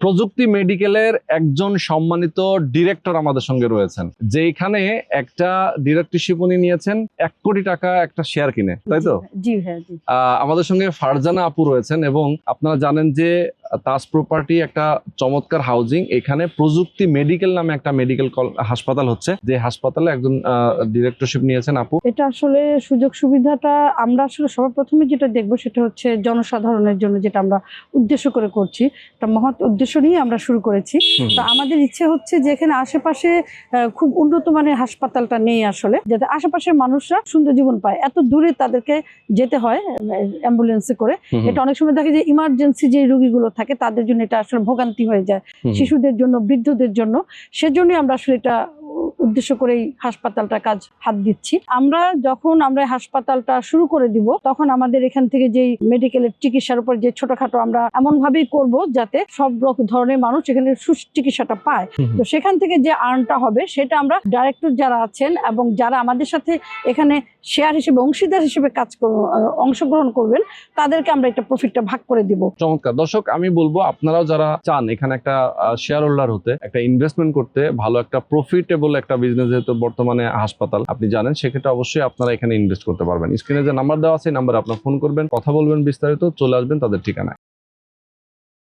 প্রযুক্তি মেডিকেলের একজন সম্মানিত ডিরেক্টর আমাদের সঙ্গে রয়েছেন, যেখানে একটা ডিরেক্টরশিপ উনি নিয়েছেন 1 কোটি টাকা একটা শেয়ার কিনে, তাই তো? জি হ্যাঁ জি। আমাদের সঙ্গে ফারজানা আপু রয়েছেন এবং আপনারা জানেন যে তাজ প্রপার্টি একটা চমৎকার হাউজিং, এখানে প্রযুক্তি মেডিকেল নামে একটা মেডিকেল হাসপাতাল হচ্ছে, যে হাসপাতালে একজন ডিরেক্টরশিপ নিয়েছেন আপু। এটা আসলে সুযোগ সুবিধাটা আমরা আসলে সবার প্রথমে যেটা দেখবো সেটা হচ্ছে জনসাধারণের জন্য, যেটা আমরা উদ্দেশ্য করে করছি, একটা মহৎ উদ্দেশ্য নিয়ে আমরা শুরু করেছি। তো আমাদের ইচ্ছে হচ্ছে যে এখানে আশেপাশে খুব উন্নত মানের হাসপাতালটা নেই আসলে, যাতে আশেপাশের মানুষরা সুন্দর জীবন পায়। এত দূরে তাদেরকে যেতে হয় অ্যাম্বুলেন্সে করে, এটা অনেক সময় দেখে যে ইমার্জেন্সি যে রোগীগুলো থাকে তাদের জন্য এটা আসলে ভোগান্তি হয়ে যায়, শিশুদের জন্য, বৃদ্ধদের জন্য। সেজন্যই আমরা আসলে এটা উদ্দেশ্য করেই হাসপাতালটা কাজ হাত দিচ্ছি। আমরা হাসপাতালটা শুরু করে দিব, তখন আমাদের এখান থেকে যেই মেডিকেলের চিকিৎসার উপর যে ছোটখাটো আমরা এমন ভাবেই করব যাতে সব ধরনের মানুষ এখানে সুচিকিৎসাটা পায়। তো সেখান থেকে যে আর্নটা হবে সেটা আমরা ডাইরেক্টর যারা আছেন এবং যারা আমাদের সাথে এখানে শেয়ার হিসেবে, অংশীদার হিসেবে অংশগ্রহণ করবেন, তাদেরকে আমরা একটা প্রফিটটা ভাগ করে দিব। চমৎকার। দর্শক, আমি বলবো আপনারাও যারা চান এখানে একটা শেয়ার হোল্ডার হতে, একটা ইনভেস্টমেন্ট করতে, ভালো একটা প্রফিটেবল একটা বিজনেস, যেহেতু বর্তমানে হাসপাতাল আপনি জানেন, সেক্ষেত্রে অবশ্যই আপনারা এখানে ইনভেস্ট করতে পারবেন। স্ক্রিনে যে নাম্বার দেওয়া আছে, এই নাম্বারে আপনারা ফোন করবেন, কথা বলবেন, বিস্তারিত চলে আসবেন তাদের ঠিকানায়।